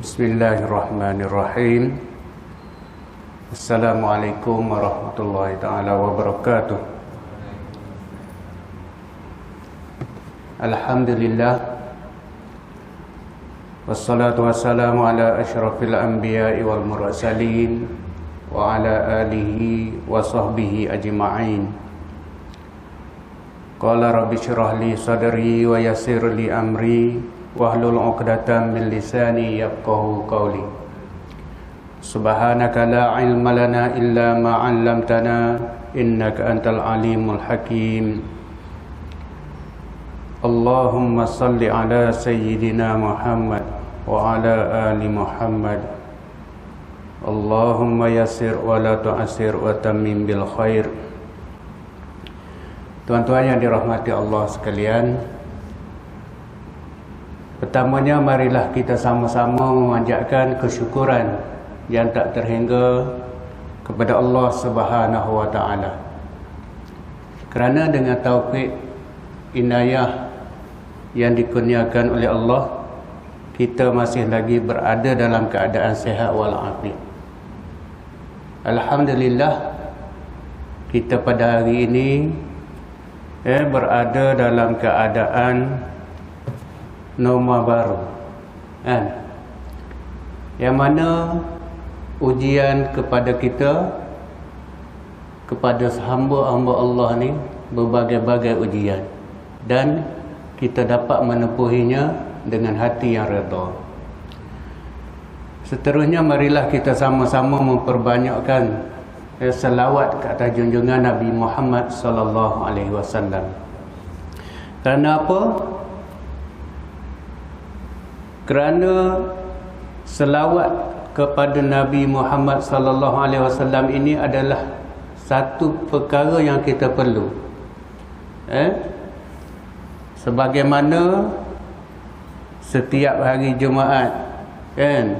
Bismillahirrahmanirrahim. Assalamualaikum warahmatullahi ta'ala wabarakatuh. Alhamdulillah, wassalatu wassalamu ala asyrafil anbiya'i wal mursalin wa ala alihi wa sahbihi ajma'in. Qala rabbi syrah li sadri wa yassir li amri wahlul 'uqdatam min lisani yafqahu qawli. Subhanaka la ilma lana illa ma 'allamtana innaka antal alimul hakim. Allahumma salli ala sayyidina Muhammad wa ala ali Muhammad. Allahumma yassir wa la tu'assir wa tammim bil khair. Tuan-tuan yang dirahmati Allah sekalian, pertamanya marilah kita sama-sama memanjatkan kesyukuran yang tak terhingga kepada Allah Subhanahu wa taala. Kerana dengan taufik inayah yang dikurniakan oleh Allah, kita masih lagi berada dalam keadaan sihat walafiat. Alhamdulillah, kita pada hari ini berada dalam keadaan norma baru, kan? Yang mana ujian kepada kita, kepada hamba-hamba Allah ni, berbagai-bagai ujian, dan kita dapat menempuhinya dengan hati yang redha. Seterusnya marilah kita sama-sama memperbanyakkan selawat ke atas junjungan Nabi Muhammad sallallahu alaihi wasallam. Kerana apa? Kerana selawat kepada Nabi Muhammad sallallahu alaihi wasallam ini adalah satu perkara yang kita perlu. Sebagaimana setiap hari Jumaat, kan,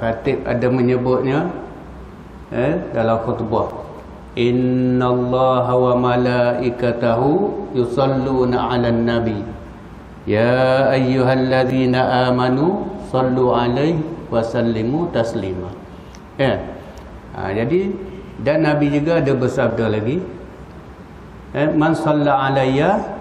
khatib ada menyebutnya dalam khutbah, innallaha wa malaikatahu yusalluna 'alan nabi ya ayyuhalladzina amanu sallu 'alaihi wa sallimu taslima. Jadi, dan Nabi juga ada bersabda lagi, man shalla 'alayya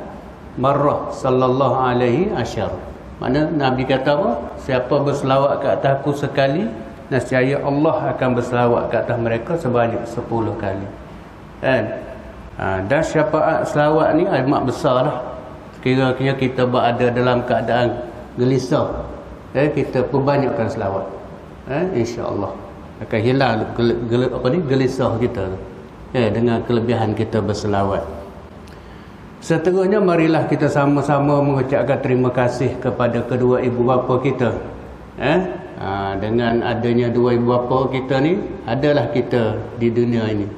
marrah sallallahu alaihi asyar. Makna Nabi kata apa? Siapa berselawat ke atas aku sekali, nescaya Allah akan berselawat ke atas mereka sebanyak 10 kali. Dan syafaat selawat ni amat besar lah. Kira-kira kita berada dalam keadaan gelisah, kita perbanyakkan selawat, insya-Allah akan hilang gelisah kita dengan kelebihan kita berselawat. Seterusnya marilah kita sama-sama mengucapkan terima kasih kepada kedua ibu bapa kita. Dengan adanya dua ibu bapa kita ni, adalah kita di dunia ini.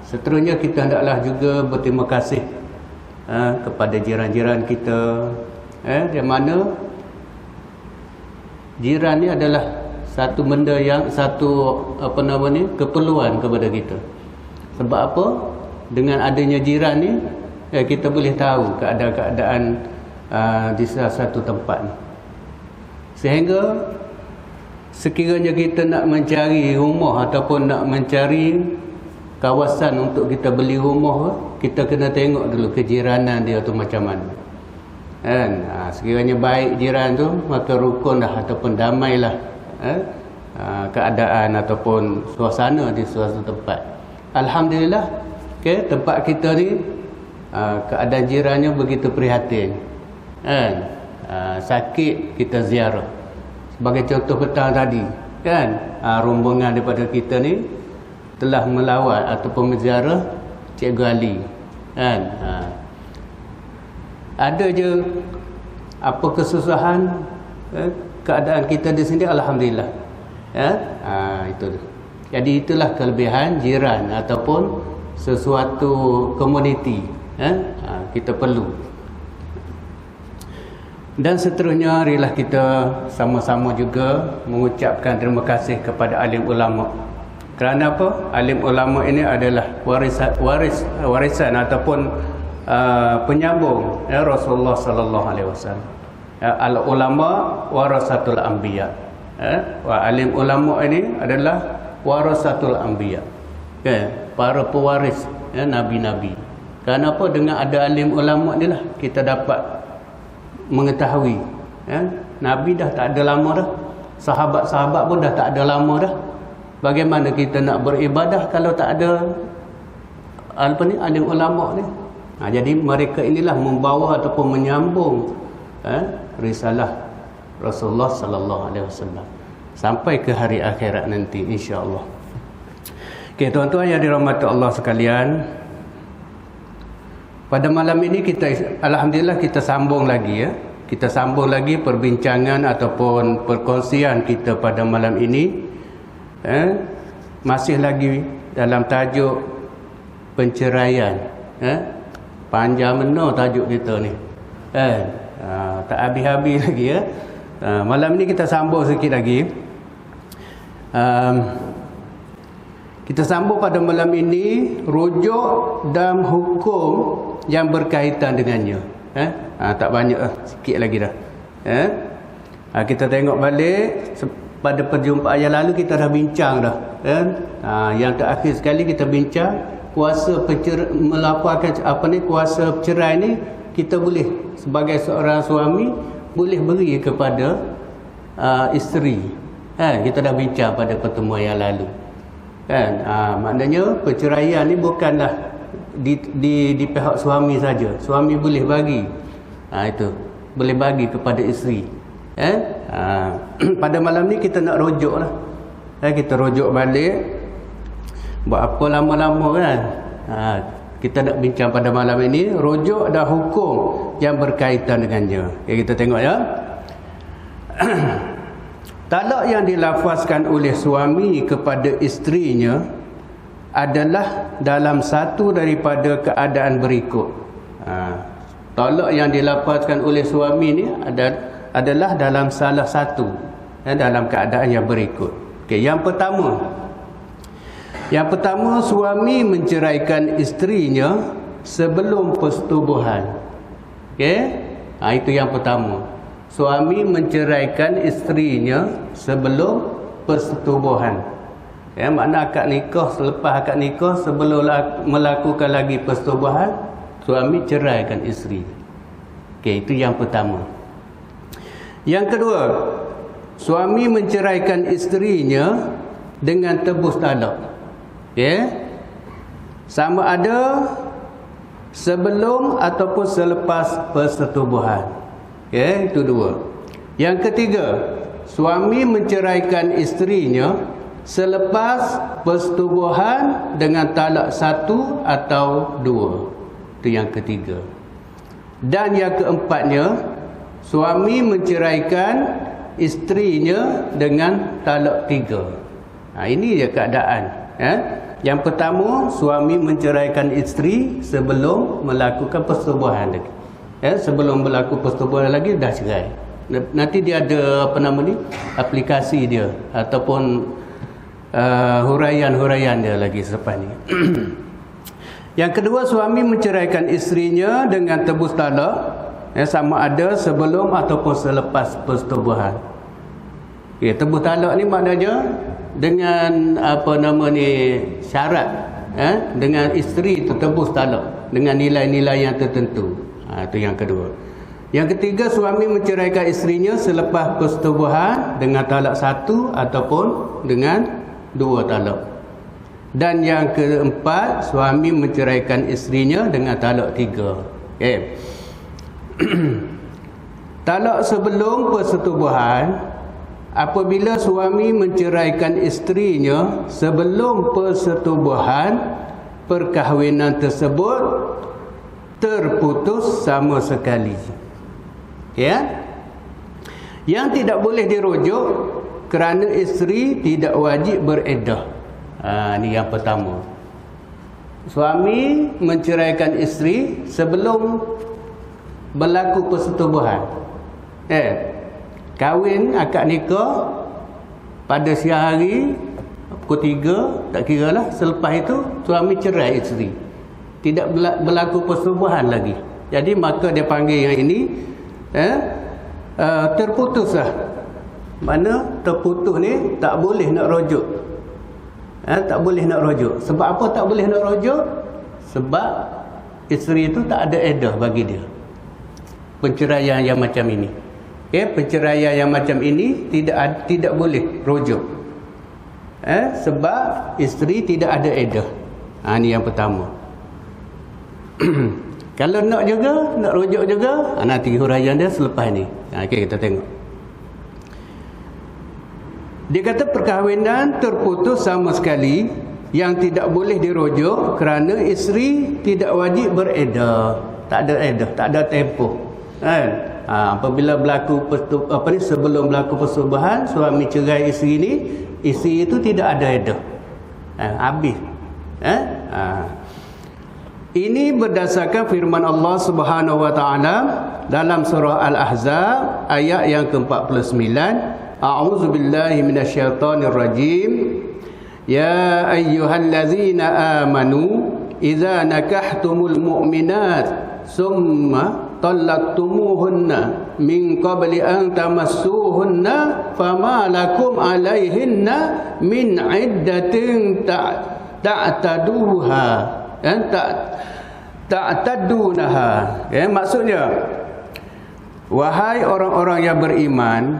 Seterusnya kita hendaklah juga berterima kasih kepada jiran-jiran kita, yang mana jiran ni adalah satu benda yang keperluan kepada kita. Sebab apa? Dengan adanya jiran ni, kita boleh tahu keadaan-keadaan di salah satu tempat ni. Sehingga sekiranya kita nak mencari rumah ataupun nak mencari kawasan untuk kita beli rumah, kita kena tengok dulu kejiranan dia tu macam mana. Sekiranya baik jiran tu, maka rukunlah ataupun damailah keadaan ataupun suasana di suatu tempat. Alhamdulillah, tempat kita ni keadaan jirannya begitu prihatin. Sakit kita ziarah. Sebagai contoh petang tadi, kan, rombongan daripada kita ni telah melawat ataupun menziarah Cikgu Ali, kan. Ada je apa kesusahan, keadaan kita di sini alhamdulillah. Itu. Jadi itulah kelebihan jiran ataupun sesuatu komuniti, kita perlu. Dan seterusnya marilah kita sama-sama juga mengucapkan terima kasih kepada alim ulama. Kerana apa? Alim ulama ini adalah warisan ataupun penyambung Rasulullah sallallahu alaihi wasallam. al ulama warasatul anbiya. Alim ulama ini adalah warasatul anbiya. Para pewaris nabi-nabi. Kenapa dengan ada alim ulama ni lah kita dapat mengetahui. Nabi dah tak ada lama dah. Sahabat-sahabat pun dah tak ada lama dah. Bagaimana kita nak beribadah kalau tak ada alim ulama ni? Jadi mereka inilah membawa ataupun menyambung risalah Rasulullah sallallahu alaihi wasallam sampai ke hari akhirat nanti insya-Allah. Okey, tuan-tuan yang dirahmati Allah sekalian, pada malam ini kita alhamdulillah kita sambung lagi Kita sambung lagi perbincangan ataupun perkongsian kita pada malam ini. Masih lagi dalam tajuk penceraian. Panjang benar tajuk kita ni. Tak habis-habis lagi malam ni kita sambung sikit lagi. Kita sambung pada malam ini rujuk dan hukum yang berkaitan dengannya. Tak banyak sikit lagi dah. Kita tengok balik pada perjumpaan yang lalu kita dah bincang dah. Yang terakhir sekali kita bincang kuasa melaporkan kuasa cerai ni kita boleh sebagai seorang suami boleh beri kepada isteri. Kita dah bincang pada pertemuan yang lalu. Maknanya perceraian ni bukanlah di pihak suami saja. Suami boleh bagi. Itu boleh bagi kepada isteri. Pada malam ni kita nak rujuklah. Kita rujuk balik. Buat apa lama-lama kan? Kita nak bincang pada malam ini rujuk dan hukum yang berkaitan dengannya. Kita tengok ya. Talak yang dilafazkan oleh suami kepada isterinya adalah dalam satu daripada keadaan berikut. Talak yang dilafazkan oleh suami ni adalah dalam salah satu dalam keadaan yang berikut. Yang pertama suami menceraikan isterinya sebelum persetubuhan. Itu yang pertama. Suami menceraikan isterinya sebelum persetubuhan. Makna akad nikah, selepas akad nikah, sebelum melakukan lagi persetubuhan, suami ceraikan isteri. Itu yang pertama. Yang kedua, suami menceraikan isterinya dengan tebus talak. Sama ada sebelum ataupun selepas persetubuhan. Itu dua. Yang ketiga, suami menceraikan isterinya selepas persetubuhan dengan talak satu atau dua. Itu yang ketiga. Dan yang keempatnya, suami menceraikan isterinya dengan talak tiga. Ini dia keadaan. Yang pertama, suami menceraikan isteri sebelum melakukan persetubuhan lagi. Sebelum berlaku persetubuhan lagi dah cerai. Nanti dia ada aplikasi dia ataupun huraian-huraian dia lagi selepas ni. Yang kedua, suami menceraikan isterinya dengan tebus talak, sama ada sebelum ataupun selepas persetubuhan. Tebus talak ni maknanya dengan syarat, dengan isteri itu tebus talak dengan nilai-nilai yang tertentu. Itu yang kedua. Yang ketiga, suami menceraikan isterinya selepas persetubuhan dengan talak satu ataupun dengan dua talak. Dan yang keempat, suami menceraikan isterinya dengan talak tiga. Talak sebelum persetubuhan, apabila suami menceraikan isterinya sebelum persetubuhan, perkahwinan tersebut terputus sama sekali. Yang tidak boleh dirujuk kerana isteri tidak wajib beriddah. Ini yang pertama. Suami menceraikan isteri sebelum berlaku persetubuhan. Kahwin akad nikah pada siang hari pukul 3, tak kira lah. Selepas itu suami cerai isteri. Tidak berlaku persetubuhan lagi. Jadi maka dia panggil yang ini terputus lah. Mana terputus ni tak boleh nak rujuk. Tak boleh nak rujuk. Sebab apa tak boleh nak rujuk? Sebab isteri itu tak ada iddah bagi dia. Penceraian yang macam ini. Penceraian yang macam ini tidak boleh rujuk. Sebab isteri tidak ada iddah. Ini yang pertama. Kalau nak juga, nak rujuk juga, nanti huraian dia selepas ni. Okey, kita tengok. Dia kata perkahwinan terputus sama sekali yang tidak boleh dirujuk kerana isteri tidak wajib bereddah. Tak ada iddah, tak ada tempoh. Kan? Apabila berlaku sebelum berlaku persubuhan, suami cerai isteri ni, isteri itu tidak ada iddah. Habis. Ini berdasarkan firman Allah Subhanahu wa taala dalam surah Al-Ahzab ayat yang ke-49. A'udzu billahi minasyaitonir rajim. Ya ayyuhallazina amanu idza nakahtumul mu'minat summa talaqtumuhunna min qabli an tamassuhunna fama lakum alaihinna min iddatin ta'taduha ta'tadunaha. Maksudnya, wahai orang-orang yang beriman,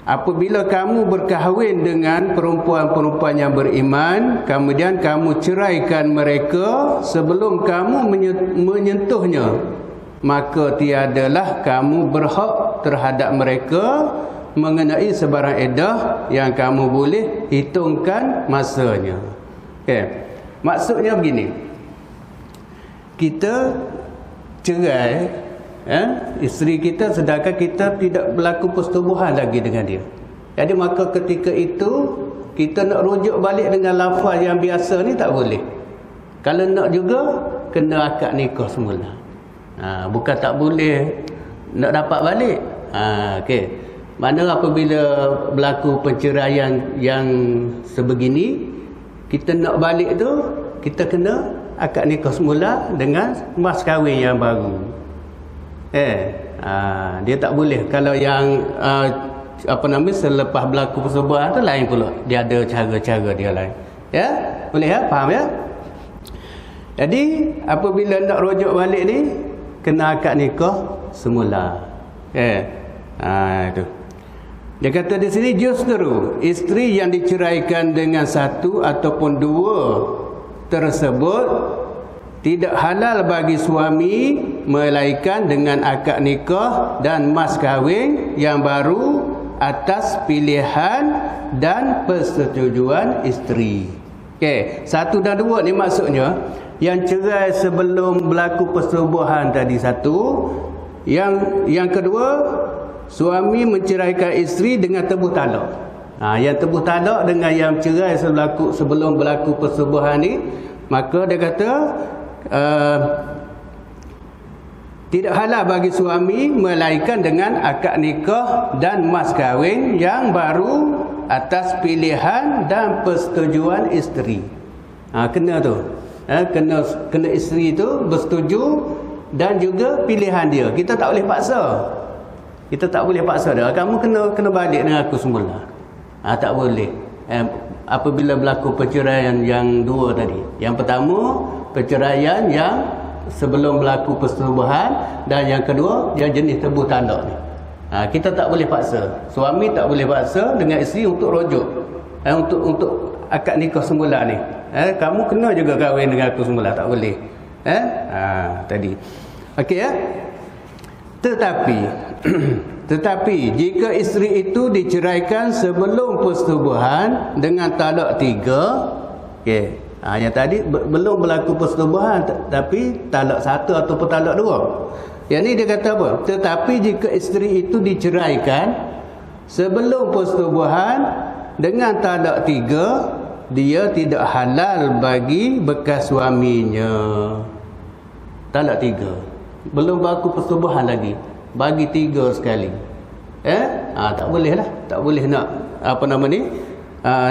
apabila kamu berkahwin dengan perempuan-perempuan yang beriman, kemudian kamu ceraikan mereka sebelum kamu menyentuhnya, maka tiadalah kamu berhak terhadap mereka mengenai sebarang iddah yang kamu boleh hitungkan masanya. Maksudnya begini. Kita cerai isteri kita sedangkan kita tidak berlaku persetubuhan lagi dengan dia. Jadi maka ketika itu kita nak rujuk balik dengan lafaz yang biasa ni tak boleh. Kalau nak juga kena akad nikah semula. Bukan tak boleh nak dapat balik. Okey. Mana apabila berlaku perceraian yang sebegini, kita nak balik tu kita kena akad nikah semula dengan mas kahwin yang baru. Dia tak boleh. Kalau yang selepas berlaku persetubuhan tu lain pula. Dia ada cara-cara dia lain. Ya? Boleh ya? Faham ya? Jadi apabila nak rujuk balik ni kena akad nikah semula. Itu. Dia kata di sini justru isteri yang diceraikan dengan satu ataupun dua tersebut tidak halal bagi suami melainkan dengan akad nikah dan mas kahwin yang baru atas pilihan dan persetujuan isteri. Satu dan dua ni maksudnya yang cerai sebelum berlaku persetubuhan tadi satu, yang kedua suami menceraikan isteri dengan tebuh talak. Yang tebuh talak dengan yang cerai sebelum berlaku persetubuhan ni, maka dia kata tidak halal bagi suami melainkan dengan akad nikah dan mas kahwin yang baru atas pilihan dan persetujuan isteri. Kena tu. Kena isteri tu bersetuju dan juga pilihan dia. Kita tak boleh paksa. Kita tak boleh paksa dia. Kamu kena balik dengan aku semula. Tak boleh. Apabila berlaku perceraian yang dua tadi. Yang pertama, perceraian yang sebelum berlaku persetubuhan, dan yang kedua yang jenis tebuh talak ni. Kita tak boleh paksa. Suami tak boleh paksa dengan isteri untuk rujuk. Untuk akad nikah semula ni. Kamu kena juga kahwin dengan aku semula, tak boleh. Tadi. Okey ya. Tetapi jika isteri itu diceraikan sebelum persetubuhan dengan talak 3, yang tadi belum berlaku persetubuhan tapi talak 1 ataupun talak 2. Yang ni dia kata apa? Tetapi jika isteri itu diceraikan sebelum persetubuhan dengan talak 3, dia tidak halal bagi bekas suaminya. Talak 3. Belum berlaku persetubuhan lagi. Bagi 3 sekali. Tak boleh lah. Tak boleh nak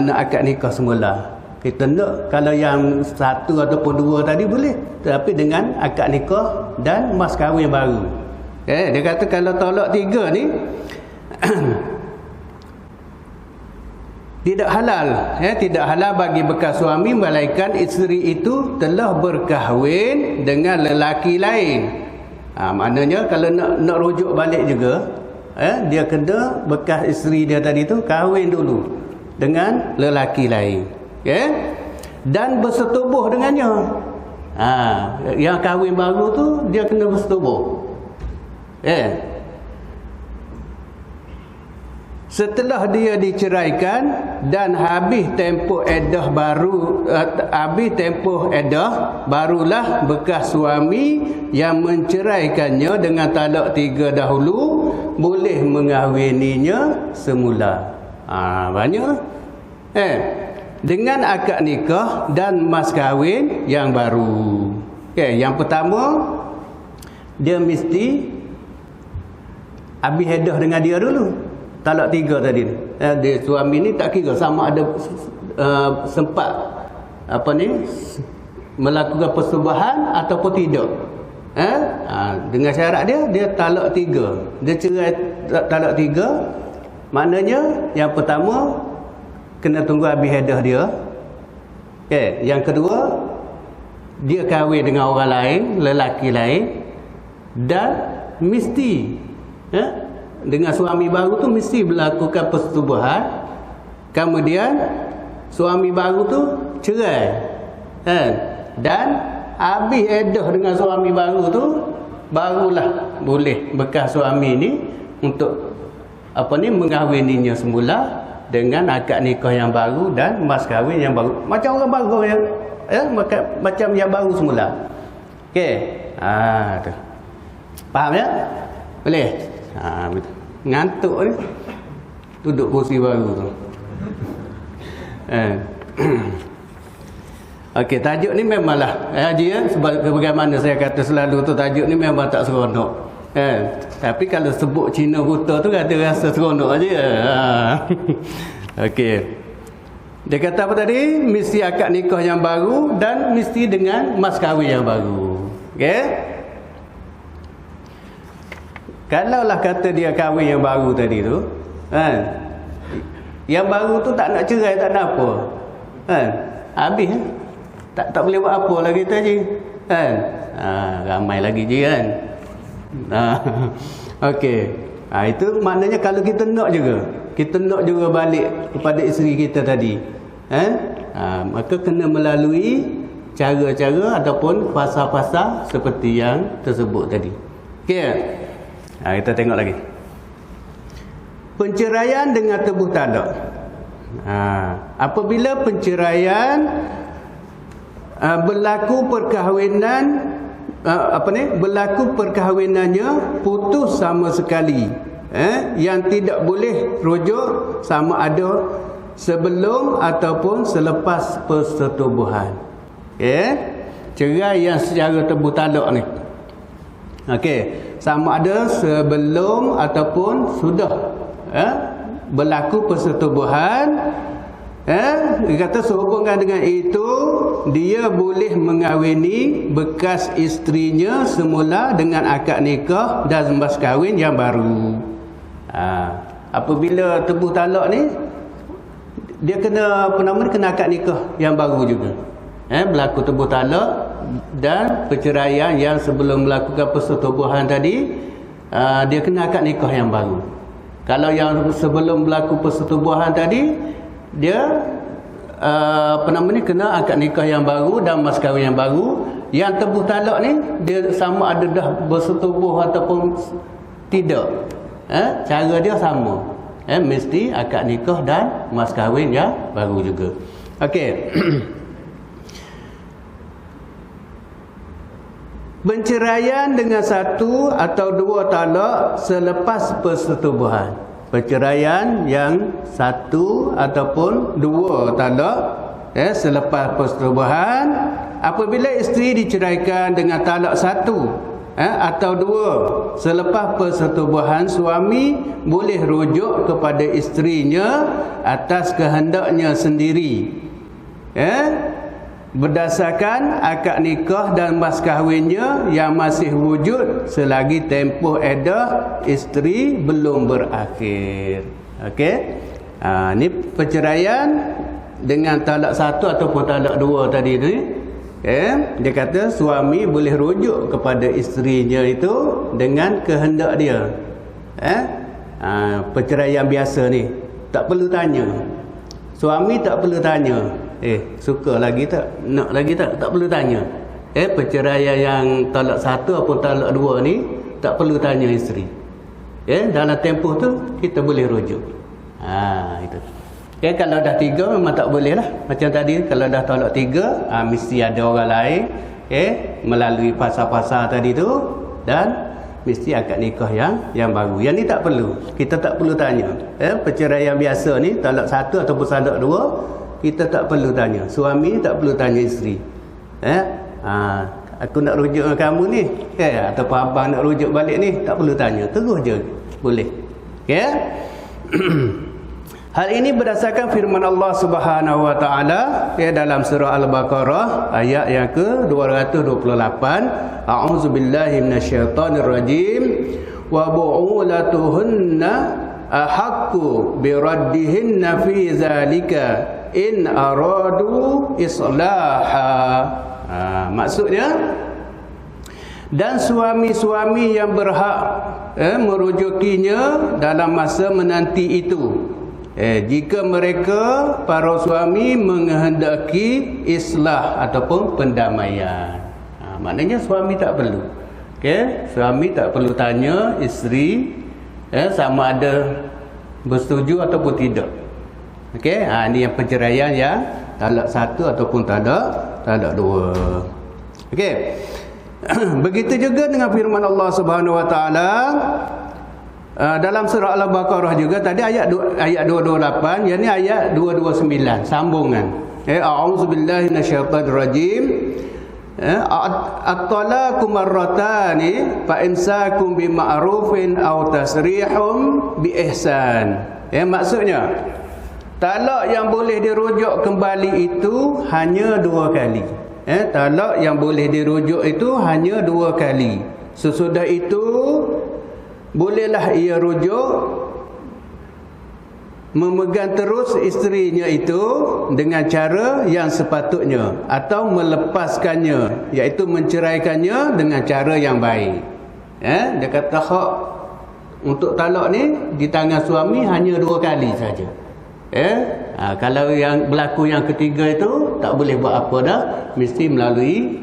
nak akad nikah semula. Kita nak kalau yang 1 ataupun 2 tadi boleh. Tapi dengan akad nikah dan mas kahwin baru. Dia kata kalau tolak 3 ni tidak halal, tidak halal bagi bekas suami melainkan isteri itu telah berkahwin dengan lelaki lain. Maknanya kalau nak rujuk balik juga, dia kena bekas isteri dia tadi tu kahwin dulu dengan lelaki lain, dan bersetubuh dengannya. Yang kahwin baru tu dia kena bersetubuh. Setelah dia diceraikan dan habis tempoh iddah barulah bekas suami yang menceraikannya dengan talak 3 dahulu boleh mengahwininya semula. Banyak. Dengan akad nikah dan mas kahwin yang baru. Yang pertama, dia mesti habis iddah dengan dia dulu. Talak 3 tadi ni. Dia suami ni tak kira sama ada sempat melakukan persetubuhan ataupun tidak. Dengan syarat dia talak 3. Dia cerai talak 3. Maknanya yang pertama kena tunggu habis iddah dia. Yang kedua, dia kahwin dengan orang lain, lelaki lain, dan mesti dengan suami baru tu mesti melakukan persetubuhan. Kemudian suami baru tu cerai, dan habis iddah dengan suami baru tu barulah boleh bekas suami ni untuk mengahwininya semula dengan akad nikah yang baru dan mas kahwin yang baru, macam orang baru yang macam yang baru semula. Tu. Faham ya? Boleh? Betul. Ngantuk ni duduk kursi baru tu. Okey, tajuk ni memanglah haji sebagaimana saya kata selalu tu, tajuk ni memang tak seronok. Tapi kalau sebut Cina buta tu kata rasa seronok aja. Okey. Dia kata apa tadi? Mesti akad nikah yang baru dan mesti dengan mas kahwin yang baru. Okey. Kalaulah kata dia kahwin yang baru tadi tu, yang baru tu tak nak cerai, tak nak apa, habis tak boleh buat apa lagi tadi, ramai lagi je kan. Okey. Itu maknanya kalau kita nak juga balik kepada isteri kita tadi, maka kena melalui cara-cara ataupun fasa-fasa seperti yang tersebut tadi. Okey. Kita tengok lagi. Penceraian dengan tebuh talak. Apabila penceraian berlaku perkahwinannya putus sama sekali, yang tidak boleh rujuk sama ada sebelum ataupun selepas persetubuhan. Cerai yang secara tebuh talak ni, sama ada sebelum ataupun sudah berlaku persetubuhan, dia kata sehubungan dengan itu dia boleh mengahwini bekas isterinya semula dengan akad nikah dan mas kahwin yang baru. Apabila tebuh talak ni, dia kena kena akad nikah yang baru juga. Berlaku tebuh talak dan perceraian yang sebelum melakukan persetubuhan tadi, dia kena akad nikah yang baru. Kalau yang sebelum berlaku persetubuhan tadi, dia kena akad nikah yang baru dan mas kahwin yang baru. Yang tebuh talak ni, dia sama ada dah bersetubuh ataupun tidak, cara dia sama, mesti akad nikah dan mas kahwin yang baru juga. Okey. Penceraian dengan 1 atau 2 talak selepas persetubuhan. Perceraian yang 1 ataupun 2 talak selepas persetubuhan. Apabila isteri diceraikan dengan talak 1 atau 2 selepas persetubuhan, suami boleh rujuk kepada isterinya atas kehendaknya sendiri. berdasarkan akad nikah dan mas kahwinnya yang masih wujud selagi tempoh iddah isteri belum berakhir. Okey. Ni perceraian dengan talak satu ataupun talak dua tadi ni. Dia kata suami boleh rujuk kepada isterinya itu dengan kehendak dia. Perceraian biasa ni tak perlu tanya. Suami tak perlu tanya, suka lagi tak, nak lagi tak, tak perlu tanya. Perceraian yang talak satu ataupun talak dua ni tak perlu tanya isteri. Dalam tempoh tu kita boleh rujuk. Itu. Kalau dah tiga memang tak boleh lah. Macam tadi kalau dah talak tiga, mesti ada orang lain melalui pasal-pasal tadi tu, dan mesti akad nikah yang baru. Yang ni tak perlu. Kita tak perlu tanya. Perceraian biasa ni talak satu ataupun talak dua, kita tak perlu tanya. Suami tak perlu tanya isteri. Aku nak rujuk dengan kamu ni, ataupun abang nak rujuk balik ni, tak perlu tanya. Terus je boleh. Hal ini berdasarkan firman Allah Subhanahu wa taala dalam surah Al-Baqarah ayat yang ke-228. A'udzubillahi minasyaitonirrajim. Wa bu'ulatuhunna ahaqqu biraddihinna fi zalika in aradu islaha. Maksudnya, dan suami-suami yang berhak merujukinya dalam masa menanti itu, jika mereka para suami menghendaki islah ataupun pendamaian. Maknanya suami tak perlu. Suami tak perlu tanya isteri sama ada bersetuju ataupun tidak. Ini yang perceraian yang talak satu ataupun talak dua. Begitu juga dengan firman Allah Subhanahu wa taala dalam surah Al-Baqarah juga tadi ayat 228, yang ni ayat 229 sambungan. A'udzubillahi minasyaitonir rajim. At-talaqu marratani fa imsakum bima'rufin aw tasrihum bi ihsan. Maksudnya talak yang boleh dirujuk kembali itu hanya 2 kali. Talak yang boleh dirujuk itu hanya 2 kali. Sesudah itu bolehlah ia rujuk, memegang terus isterinya itu dengan cara yang sepatutnya, atau melepaskannya, iaitu menceraikannya dengan cara yang baik. Dia kata hak untuk talak ni di tangan suami hanya 2 kali saja. Kalau yang berlaku yang ketiga itu tak boleh buat apa dah, mesti melalui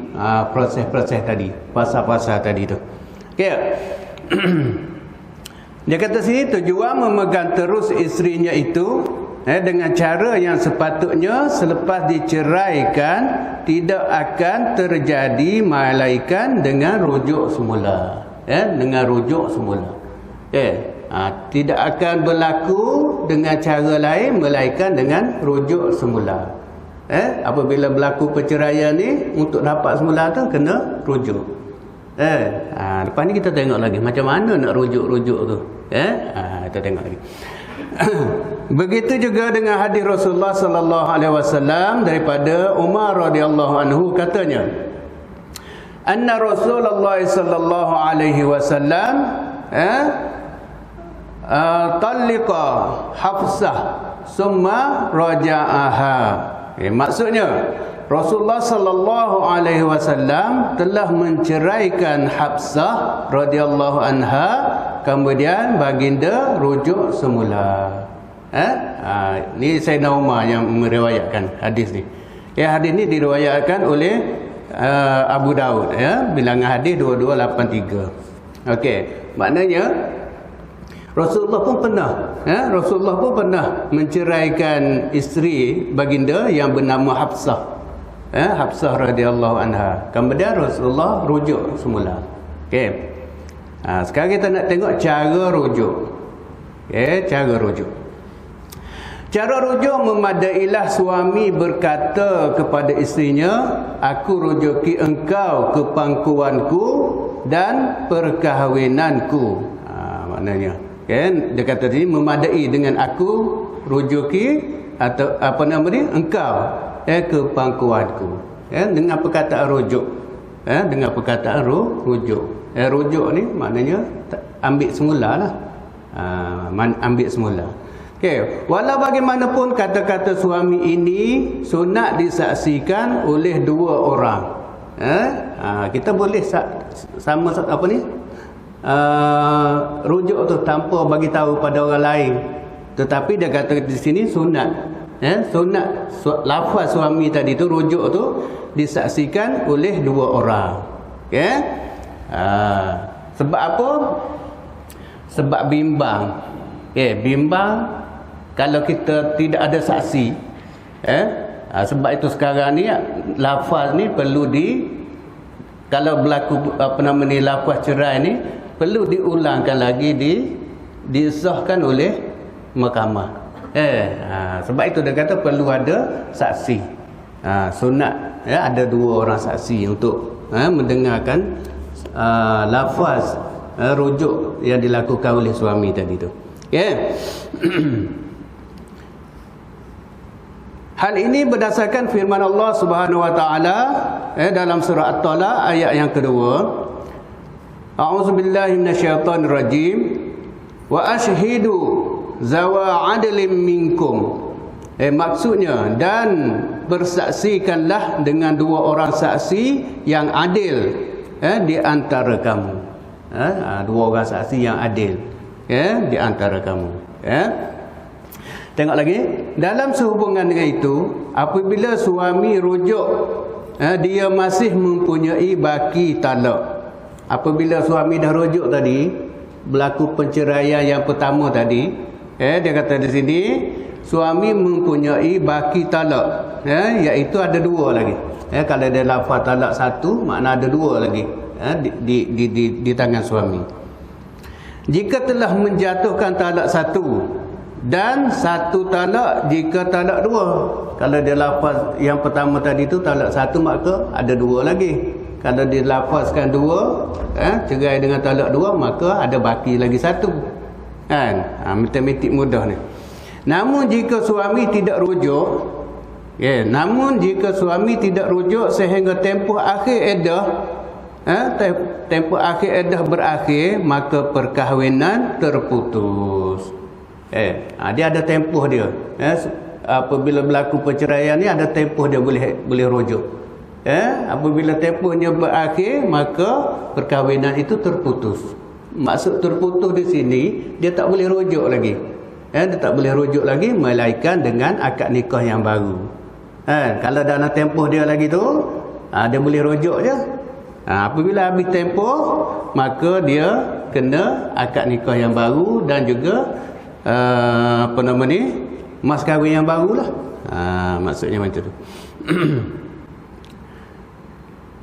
proses-proses tadi, pasal-pasal tadi tu. Dia kata sini tujuan memegang terus isterinya itu dengan cara yang sepatutnya selepas diceraikan tidak akan terjadi melainkan dengan rujuk semula. Dengan rujuk semula. Tidak akan berlaku dengan cara lain melainkan dengan rujuk semula. Apabila berlaku perceraian ni, untuk dapat semula tu kena rujuk. Lepas ni kita tengok lagi macam mana nak rujuk-rujuk tu. Kita tengok lagi. Begitu juga dengan hadis Rasulullah sallallahu alaihi wasallam daripada Umar radhiyallahu anhu, katanya, anna Rasulullah sallallahu alaihi wasallam talliqa Hafsah summa raja'aha. Maksudnya Rasulullah sallallahu alaihi wasallam telah menceraikan Hafsah radhiyallahu anha, kemudian baginda rujuk semula. Ni Sayyidina Umar yang meriwayatkan hadis ni. Hadis ni diriwayatkan oleh Abu Daud, bilangan hadis 2283. Maknanya Rasulullah pun pernah menceraikan isteri baginda yang bernama Hafsah. Hafsah radhiyallahu anha. Kemudian Rasulullah rujuk semula. Sekarang kita nak tengok cara rujuk. Cara rujuk. Cara rujuk memadailah suami berkata kepada isterinya, aku rujuki engkau ke pangkuanku dan perkahwinanku. Maknanya dia kata tadi memadai dengan aku rujuki atau apa nama dia, engkau ke pangkuanku. dengan perkataan rujuk. Dengan perkataan rujuk. Rujuk ni maknanya ambil semula lah. Ambil semula. Okey, walau bagaimanapun kata-kata suami ini sunat disaksikan oleh dua orang. Kita boleh sama apa ni? Rujuk tu tanpa bagi tahu pada orang lain. Tetapi dia kata di sini sunat. Sunat lafaz suami tadi tu, rujuk tu disaksikan oleh dua orang. Okey? Sebab apa? Sebab bimbang. Bimbang kalau kita tidak ada saksi. Sebab itu sekarang ni lafaz ni perlu kalau berlaku lafaz cerai ni perlu diulangkan lagi, disahkan oleh mahkamah. Sebab itu dia kata perlu ada saksi. Sunat ada dua orang saksi untuk mendengarkan lafaz rujuk yang dilakukan oleh suami tadi tu. Hal ini berdasarkan firman Allah Subhanahu wa taala dalam surah At-Talaq ayat yang kedua. A'udzubillahi minasyaitonir rajim. Wa ashhidu zawa 'adlin minkum. Maksudnya, dan bersaksikanlah dengan dua orang saksi yang adil di antara kamu. Dua orang saksi yang adil di antara kamu. Tengok lagi, dalam sehubungan dengan itu, apabila suami rujuk, dia masih mempunyai baki talak. Apabila suami dah rujuk tadi, berlaku penceraian yang pertama tadi, dia kata di sini suami mempunyai baki talak, iaitu ada dua lagi. Kalau dia lafaz talak satu, makna ada dua lagi di tangan suami. Jika telah menjatuhkan talak satu dan satu talak jika talak dua. Kalau dia lafaz yang pertama tadi tu talak satu, maka ada dua lagi. Kalau dia lafazkan dua, cerai dengan talak dua, maka ada baki lagi satu. Matematik mudah ni. Namun jika suami tidak rujuk, namun jika suami tidak rujuk sehingga tempoh akhir iddah, tempoh akhir iddah berakhir, maka perkahwinan terputus. Dia ada tempoh dia. Apabila berlaku perceraian ni ada tempoh dia boleh rujuk. Apabila tempohnya berakhir, maka perkahwinan itu terputus. Maksud terputus di sini, dia tak boleh rujuk lagi. Dia tak boleh rujuk lagi melainkan dengan akad nikah yang baru. Kalau dalam tempoh dia lagi tu, dia boleh rujuk je. Apabila habis tempoh, maka dia kena akad nikah yang baru dan juga mas kahwin yang barulah. Maksudnya macam tu.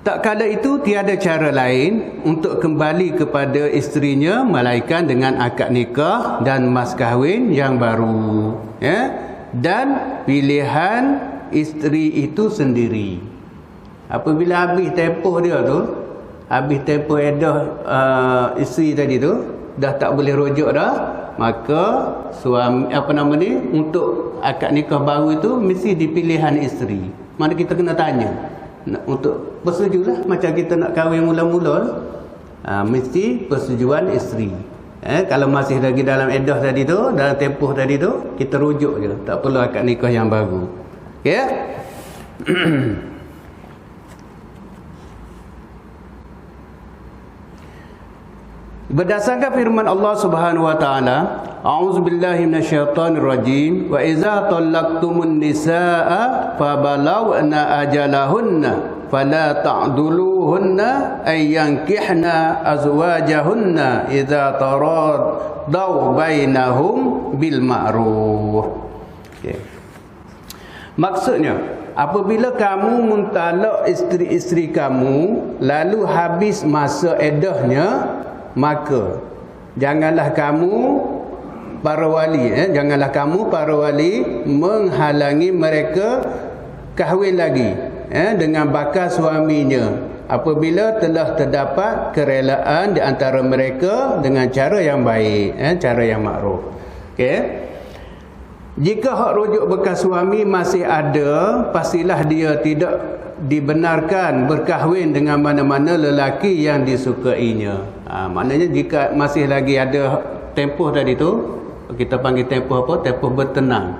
Tak kala itu tiada cara lain untuk kembali kepada isterinya melainkan dengan akad nikah dan mas kahwin yang baru, dan pilihan isteri itu sendiri. Apabila habis tempoh dia tu, habis tempoh iddah isteri tadi tu, dah tak boleh rujuk dah, maka suami untuk akad nikah baru itu mesti dipilihan isteri. Mana kita kena tanya untuk persetujulah, macam kita nak kahwin mula-mula, mesti persetujuan isteri. Kalau masih lagi dalam iddah tadi tu, dalam tempoh tadi tu, kita rujuk je, tak perlu akad nikah yang baru. Berdasarkan firman Allah Subhanahu wa taala, a'udzubillahi minasyaitonir rajim, wa idza talaqtumun nisaa fabalawna ajalahunna fala ta'duluhunna ay yankihna azwajahunna idza taradaw bainahum bil ma'ruf. Maksudnya, apabila kamu mentalak isteri-isteri kamu lalu habis masa iddahnya, maka janganlah kamu para wali menghalangi mereka kahwin lagi dengan bakal suaminya apabila telah terdapat kerelaan di antara mereka dengan cara yang baik, cara yang makruf. Jika hak rujuk bekas suami masih ada, pastilah dia tidak dibenarkan berkahwin dengan mana-mana lelaki yang disukainya. Maknanya jika masih lagi ada tempoh tadi tu, kita panggil tempoh apa? Tempoh bertenang.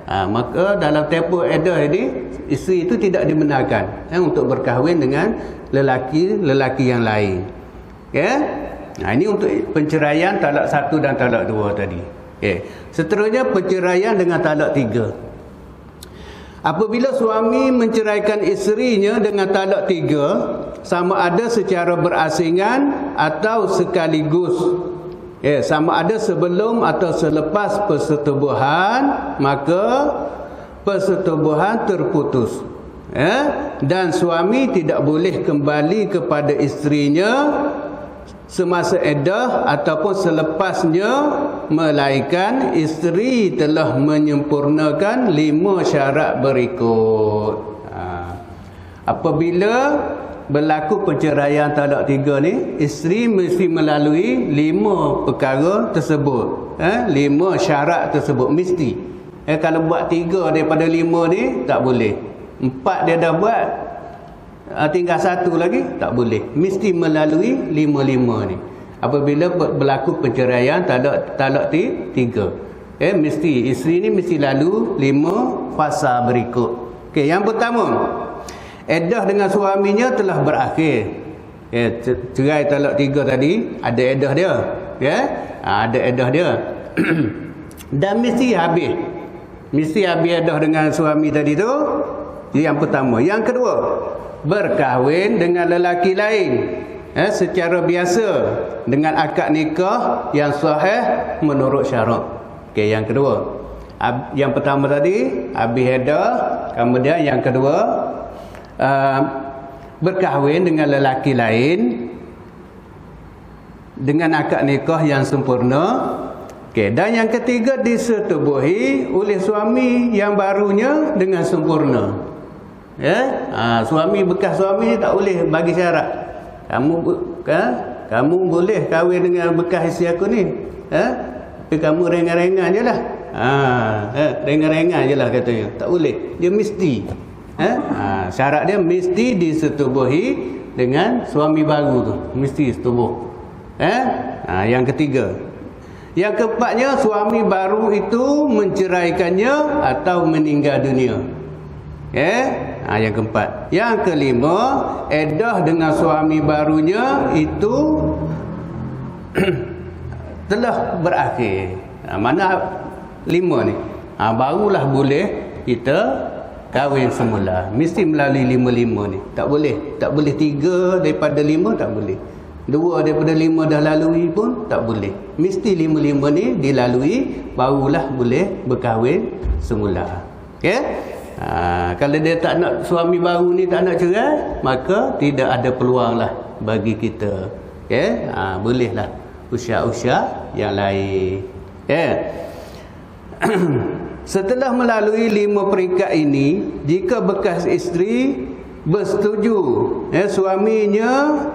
Maka dalam tempoh iddah ini, isteri itu tidak dibenarkan untuk berkahwin dengan lelaki yang lain. Ini untuk penceraian talak 1 dan talak 2 tadi. Seterusnya penceraian dengan talak 3. Apabila suami menceraikan isterinya dengan talak 3, sama ada secara berasingan atau sekaligus, sama ada sebelum atau selepas persetubuhan, maka persetubuhan terputus. Dan suami tidak boleh kembali kepada isterinya semasa iddah ataupun selepasnya, melainkan isteri telah menyempurnakan 5 syarat berikut. Apabila berlaku perceraian talak 3 ni, isteri mesti melalui 5 perkara tersebut, 5 syarat tersebut mesti. Kalau buat 3 daripada 5 ni tak boleh, 4 dia dah buat, tinggal 1 lagi tak boleh, mesti melalui 5 ni. Apabila berlaku perceraian talak 3, mesti isteri ni mesti lalu 5 fasa berikut. Yang pertama, iddah dengan suaminya telah berakhir. Cerai talak 3 tadi ada iddah dia, ada iddah dia. Dan mesti habis iddah dengan suami tadi tu. Yang pertama. Yang kedua, berkahwin dengan lelaki lain secara biasa dengan akad nikah yang sahih menurut syarat. Yang kedua. Yang pertama tadi habis iddah, kemudian yang kedua berkahwin dengan lelaki lain dengan akad nikah yang sempurna. Dan yang ketiga, disetubuhi oleh suami yang barunya dengan sempurna. Suami bekas suami tak boleh bagi syarat. Kamu boleh kahwin dengan bekas isteri aku ni, tapi kamu rengan-rengan je lah. Rengan-rengan je lah katanya. Tak boleh. Dia mesti. Syarat dia mesti disetubuhi dengan suami baru tu. Mesti setubuh. Yang ketiga. Yang keempatnya, suami baru itu menceraikannya atau meninggal dunia. Yang keempat. Yang kelima, iddah dengan suami barunya itu telah berakhir. Mana 5 ni? Barulah boleh kita kahwin semula. Mesti melalui 5 ni. Tak boleh 3 daripada 5 tak boleh. 2 daripada 5 dah lalui pun tak boleh. Mesti 5 ni dilalui, barulah boleh berkahwin semula. Kalau dia tak nak, suami baru ni tak nak cerai, maka tidak ada peluang lah bagi kita. Bolehlah usia-usia yang lain. Setelah melalui 5 peringkat ini, jika bekas isteri bersetuju suaminya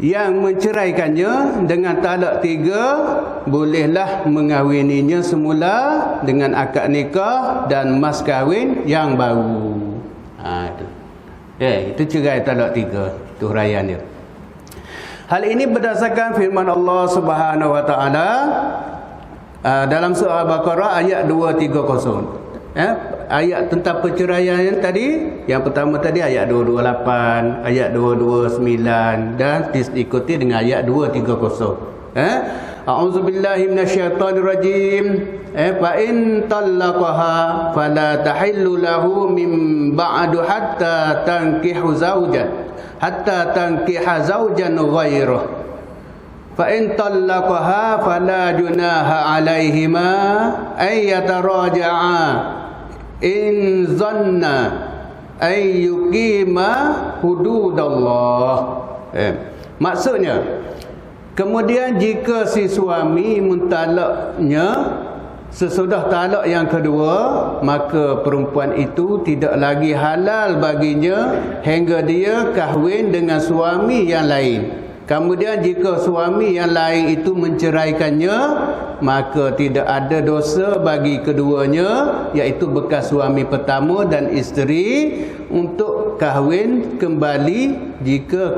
yang menceraikannya dengan talak 3, bolehlah mengahwininya semula dengan akad nikah dan mas kahwin yang baru. Itu cerai talak 3, itu huraian dia. Hal ini berdasarkan firman Allah Subhanahu wa taala dalam surah Al-Baqarah ayat 230. Ayat tentang perceraian yang tadi, yang pertama tadi ayat 228, ayat 229 dan diikuti dengan ayat 230. A'udzubillahi minasyaitonirrajim. Fa in talaqaha fala tahillu lahu min ba'du hatta tankihu zawjan ghairuh. Fa in talaqaha fala junaha 'alaihima ay yataraja'a in zanna ay yuqima hududallah. Maksudnya, kemudian jika si suami mentalaknya sesudah talak yang kedua, maka perempuan itu tidak lagi halal baginya hingga dia kahwin dengan suami yang lain. Kemudian jika suami yang lain itu menceraikannya, maka tidak ada dosa bagi keduanya, iaitu bekas suami pertama dan isteri, untuk kahwin kembali jika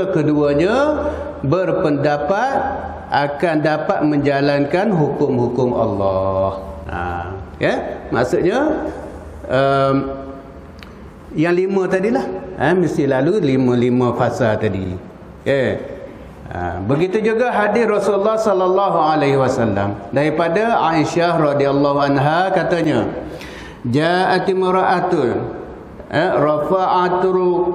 keduanya berpendapat akan dapat menjalankan hukum-hukum Allah. Ya, maksudnya yang 5 tadilah, mesti lalu 5 fasa tadi. Begitu juga hadis Rasulullah sallallahu alaihi wasallam daripada Aisyah radhiyallahu anha, katanya, ja'at imra'atun rafa'atul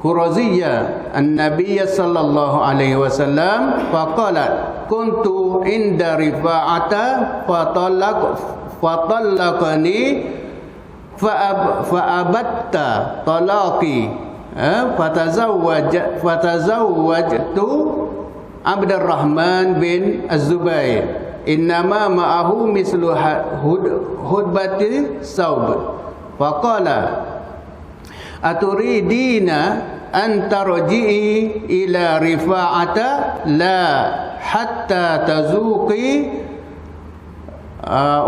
Quraziyya an-nabiy sallallahu alaihi wasallam faqalat kuntu inda rifa'ata fatallaqani fa'abatta talaqi fatazawwajtu Abdurrahman bin Az-Zubair innama ma'ahu mislu hudbati saub faqala aturidina an tarji'i ila rifa'ata la hatta tazuqi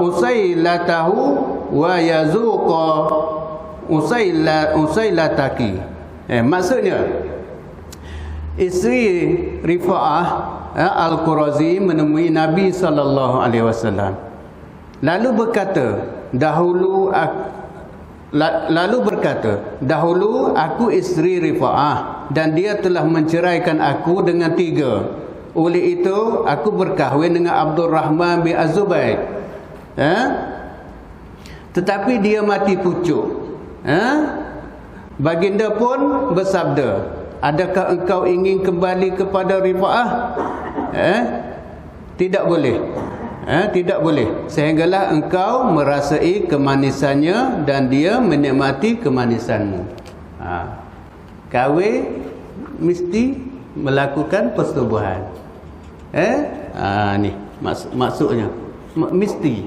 usailatahu wa yazuqa usailataki. Maksudnya, isteri Rifa'ah Al-Qurazi menemui Nabi sallallahu alaihi wasallam, lalu berkata, dahulu aku isteri Rifa'ah dan dia telah menceraikan aku dengan 3. Oleh itu aku berkahwin dengan Abdurrahman bin Az-Zubair. Tetapi dia mati pucuk. Baginda pun bersabda, adakah engkau ingin kembali kepada Rifa'ah? Tidak boleh. Tidak boleh, sehinggalah engkau merasai kemanisannya dan dia menikmati kemanisanmu. Kahwin mesti melakukan persetubuhan. Ni maksudnya mesti,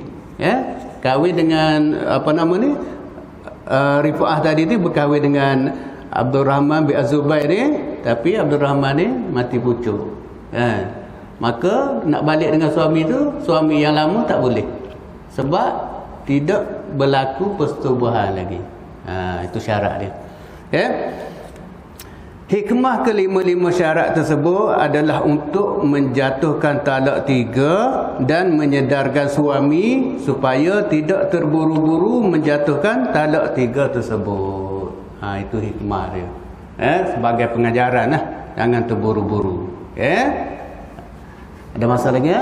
kahwin dengan apa nama ni, Rifa'ah tadi ni berkahwin dengan Abdurrahman bin Az-Zubair ni, tapi Abdurrahman ni mati pucuk. Maka nak balik dengan suami tu, suami yang lama tak boleh, sebab tidak berlaku persetubuhan lagi. Itu syarat dia. Hikmah kelima-lima syarat tersebut adalah untuk menjatuhkan talak 3 dan menyedarkan suami supaya tidak terburu-buru menjatuhkan talak 3 tersebut. Itu hikmah dia. Sebagai pengajaran lah, jangan terburu-buru. Ada masalah lagi?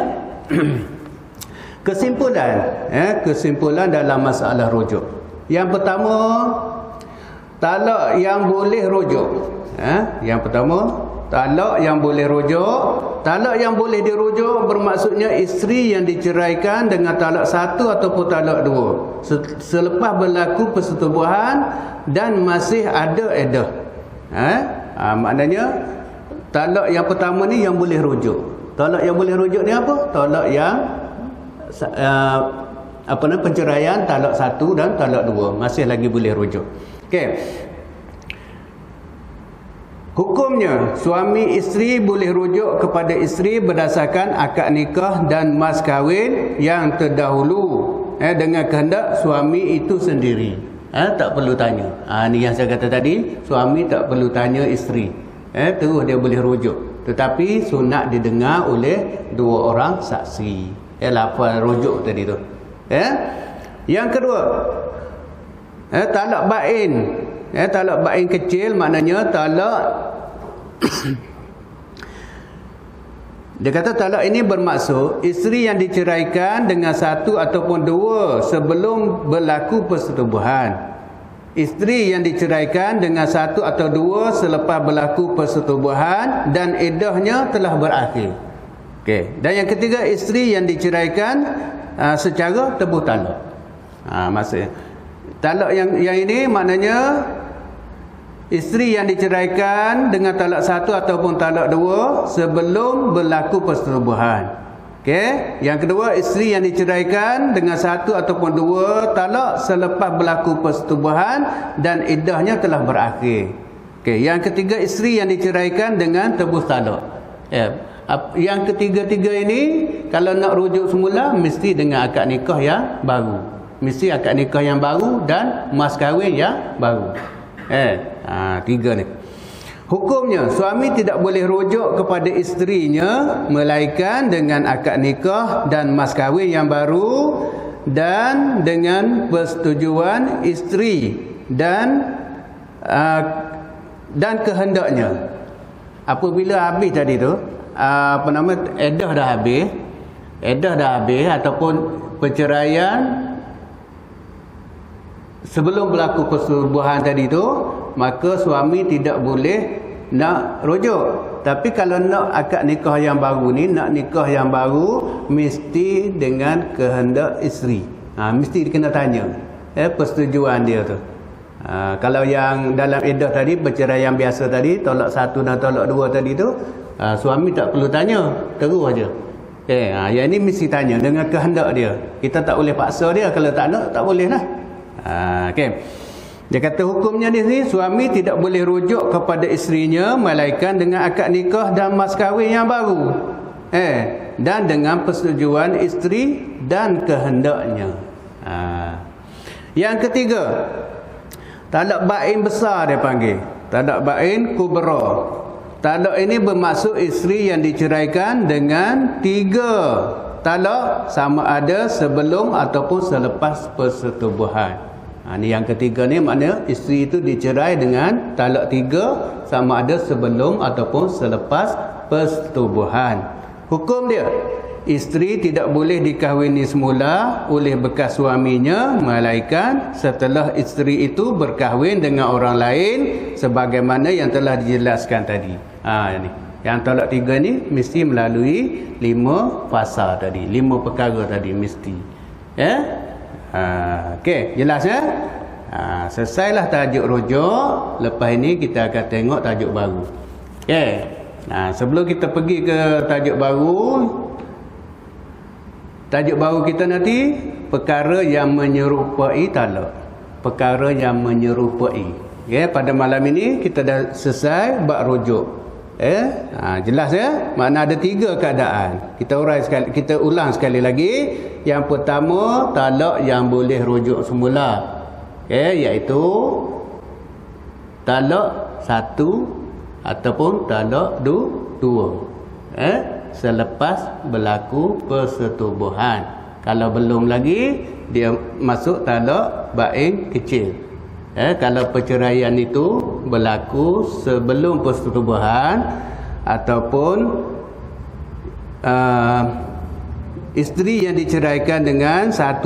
Kesimpulan dalam masalah rujuk. Yang pertama, talak yang boleh rujuk. Yang pertama, talak yang boleh rujuk. Talak yang boleh dirujuk bermaksudnya isteri yang diceraikan dengan talak 1 ataupun talak 2 selepas berlaku persetubuhan dan masih ada iddah. Maknanya talak yang pertama ni yang boleh rujuk. Talak yang boleh rujuk ni apa? Talak yang penceraian talak 1 dan talak 2 masih lagi boleh rujuk. Hukumnya, suami isteri boleh rujuk kepada isteri berdasarkan akad nikah dan mas kahwin yang terdahulu dengan kehendak suami itu sendiri. Tak perlu tanya. Ni yang saya kata tadi, suami tak perlu tanya isteri. Terus dia boleh rujuk. Tetapi sunat didengar oleh 2 orang saksi. Lafaz rujuk tadi tu. Yang kedua, talak bain. Talak bain kecil maknanya talak dia kata talak ini bermaksud isteri yang diceraikan dengan 1 ataupun 2 sebelum berlaku persetubuhan. Isteri yang diceraikan dengan 1 atau 2 selepas berlaku persetubuhan dan iddahnya telah berakhir. Dan yang ketiga, isteri yang diceraikan secara tebuh talak. Maksudnya talak yang ini maknanya isteri yang diceraikan dengan talak 1 ataupun talak 2 sebelum berlaku persetubuhan. Yang kedua, isteri yang diceraikan dengan 1 ataupun 2 talak selepas berlaku persetubuhan dan iddahnya telah berakhir. Okey, yang ketiga, isteri yang diceraikan dengan tebus talak. Yang ketiga-tiga ini kalau nak rujuk semula mesti dengan akad nikah yang baru. Mesti akad nikah yang baru dan mas kahwin yang baru. Tiga ni. Hukumnya, suami tidak boleh rujuk kepada isterinya melainkan dengan akad nikah dan mas kahwin yang baru dan dengan persetujuan isteri dan kehendaknya. Apabila habis tadi tu, iddah dah habis ataupun perceraian sebelum berlaku persetubuhan tadi tu, maka suami tidak boleh nak rujuk. Tapi kalau nak akad nikah yang baru ni, nak nikah yang baru mesti dengan kehendak isteri. Mesti kena tanya persetujuan dia tu. Kalau yang dalam iddah tadi, perceraian biasa tadi, tolak satu dan tolak dua tadi tu, suami tak perlu tanya, terus aja. Yang ini mesti tanya dengan kehendak dia. Kita tak boleh paksa dia. Kalau tak nak, tak boleh lah. Dia kata hukumnya di sini, suami tidak boleh rujuk kepada isterinya melainkan dengan akad nikah dan mas kahwin yang baru, dan dengan persetujuan isteri dan kehendaknya. Yang ketiga, talak bain besar dia panggil. Talak bain kubra. Talak ini bermaksud isteri yang diceraikan dengan 3 talak, sama ada sebelum ataupun selepas persetubuhan. Ni yang ketiga ni, makna isteri itu dicerai dengan talak 3, sama ada sebelum ataupun selepas persetubuhan. Hukum dia, isteri tidak boleh dikahwini semula oleh bekas suaminya melainkan setelah isteri itu berkahwin dengan orang lain sebagaimana yang telah dijelaskan tadi. Ini yang talak 3 ni mesti melalui 5 fasa tadi, 5 perkara tadi mesti. Okey, jelas ya? Selesailah tajuk rujuk. Lepas ini kita akan tengok tajuk baru. Okey. Sebelum kita pergi ke tajuk baru kita nanti, perkara yang menyerupai talak. Perkara yang menyerupai. Pada malam ini kita dah selesai bab rujuk. Jelas ya? Makna ada 3 keadaan. Kita ulang sekali lagi. Yang pertama, talak yang boleh rujuk semula, iaitu talak 1 ataupun talak 2, selepas berlaku persetubuhan. Kalau belum lagi, dia masuk talak bain kecil. Kalau perceraian itu berlaku sebelum persetubuhan ataupun isteri yang diceraikan dengan 1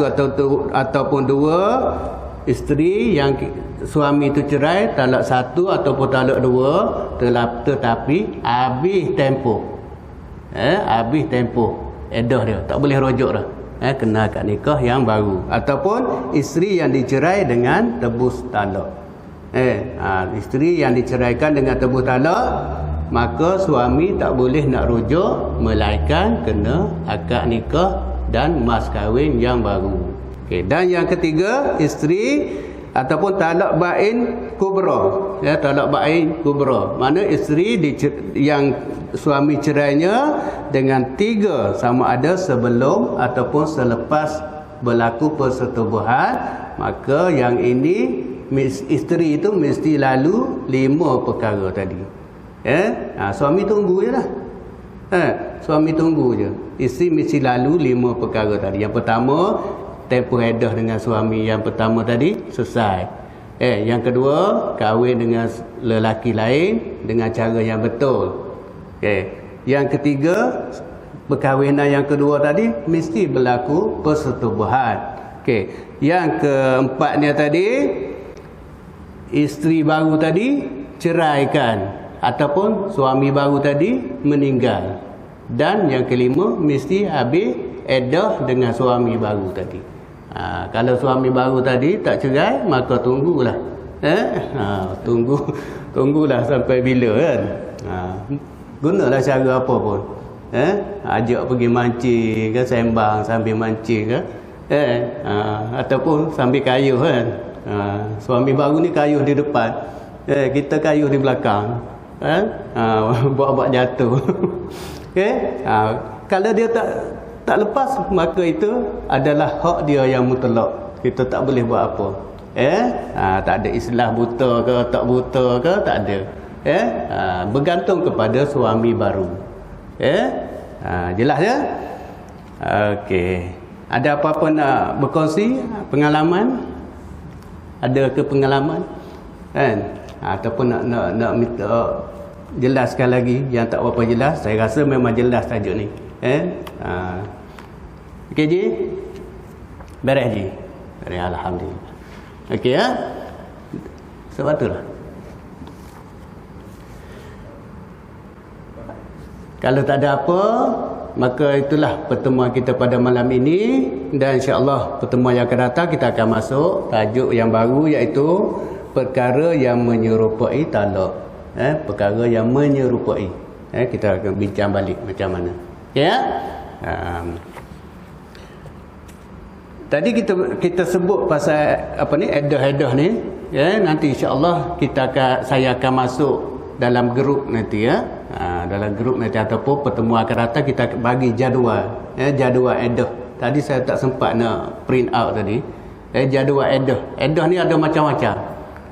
ataupun 2, isteri yang suami itu cerai talak 1 ataupun talak 2, tetapi habis tempoh. Habis tempoh iddah dia, tak boleh rujuk dah. Kena akad nikah yang baru. Ataupun isteri yang dicerai dengan tebus talak. Isteri yang diceraikan dengan tebus talak, maka suami tak boleh nak rujuk melainkan kena akad nikah dan mas kahwin yang baru. Dan yang ketiga, isteri ataupun talak bain kubra. Talak bain kubra, mana isteri yang suami cerainya dengan 3, sama ada sebelum ataupun selepas berlaku persetubuhan, maka yang ini isteri itu mesti lalu 5 perkara tadi. Suami tunggu je lah. Suami tunggu je. Isteri mesti lalu 5 perkara tadi. Yang pertama, tempoh iddah dengan suami yang pertama tadi selesai. Yang kedua, kahwin dengan lelaki lain dengan cara yang betul. Yang ketiga, perkahwinan yang kedua tadi mesti berlaku persetubuhan. Yang keempatnya tadi, isteri baru tadi ceraikan ataupun suami baru tadi meninggal. Dan yang kelima, mesti habis iddah dengan suami baru tadi. Kalau suami baru tadi tak cerai, maka tunggulah. Tunggulah sampai bila kan. Gunalah cara apa pun. Ajak pergi mancing kan, sembang sambil mancing kan. Ataupun sambil kayuh kan. Suami baru ni kayuh di depan. Kita kayuh di belakang. Buat-buat jatuh. Okey. Kalau dia tak lepas, maka itu adalah hak dia yang mutlak. Kita tak boleh buat apa. Tak ada istilah buta ke tak buta ke, tak ada. Bergantung kepada suami baru. Jelas ya? Okey. Ada apa-apa nak berkongsi pengalaman? Ada ke pengalaman? Kan? Ataupun nak minta jelaskan lagi yang tak berapa jelas. Saya rasa memang jelas tajuk ni. Okey Ji? Beres Ji? Beres, alhamdulillah. Okey ya? Sebab itulah. Kalau tak ada apa, maka itulah pertemuan kita pada malam ini. Dan insya-Allah pertemuan yang akan datang kita akan masuk tajuk yang baru, iaitu perkara yang menyerupai talak. Perkara yang menyerupai. Kita akan bincang balik macam mana. Ya? Tadi kita sebut pasal apa ni, edah-edah ni. Nanti insya-Allah saya akan masuk dalam grup nanti ya. Dalam grup nanti ataupun pertemuan akan datang kita bagi jadual. Jadual edah. Tadi saya tak sempat nak print out tadi. Jadual edah. Edah ni ada macam-macam.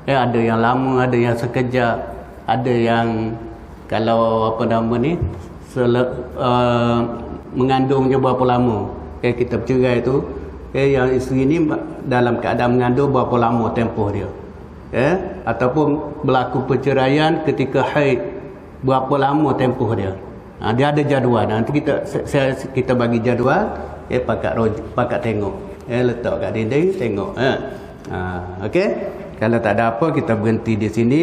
Ada yang lama, ada yang sekejap, ada yang kalau apa nama ni mengandungnya berapa lama. Kita bercerai tu, yang isteri ni dalam keadaan mengandung berapa lama tempoh dia. Ataupun berlaku perceraian ketika haid, berapa lama tempoh dia. Dia ada jadual. Nanti kita bagi jadual, pakat tengok. Letak kat dinding, tengok. Okey. Kalau tak ada apa, kita berhenti di sini.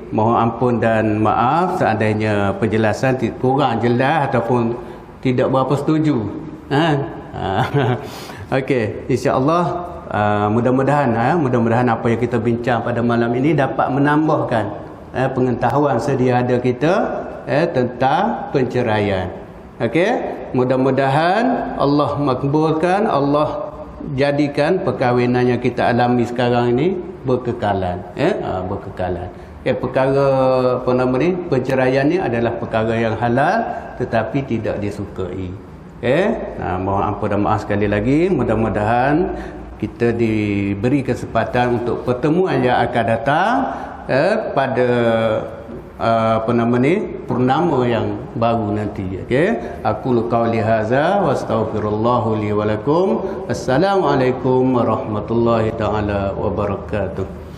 Mohon ampun dan maaf seandainya penjelasan kurang jelas ataupun tidak berapa setuju. Okey, insya-Allah mudah-mudahan apa yang kita bincang pada malam ini dapat menambahkan pengetahuan sedia ada kita tentang penceraian. Okey, mudah-mudahan Allah makbulkan, Allah jadikan perkahwinan yang kita alami sekarang ini berkekalan. Berkekalan. Perkara apa nama ni, perceraian ni adalah perkara yang halal tetapi tidak disukai. Mohon ampun dan maaf sekali lagi. Mudah-mudahan kita diberi kesempatan untuk pertemuan yang akan datang pada apa nama ni, purnama yang baru nanti. Aku qauli hadza wa astaghfirullahu li wa lakum. Assalamualaikum warahmatullahi taala wabarakatuh.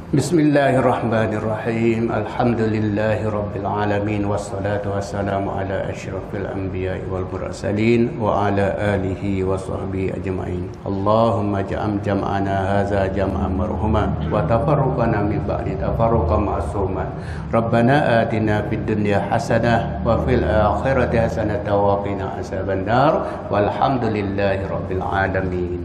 Bismillahirrahmanirrahim. Alhamdulillahirabbil alamin wassalatu wassalamu ala asyrafil anbiya'i wal mursalin wa ala alihi wa sahbihi ajma'in. Allahumma ja'al jam'ana hadza jam'an marhuma wa tafarruqana min ba'di tafarruqan ma'suma. Rabbana atina fid dunya hasanah wa fil akhirati hasanah wa qina azabannar. Walhamdulillahirabbil alamin.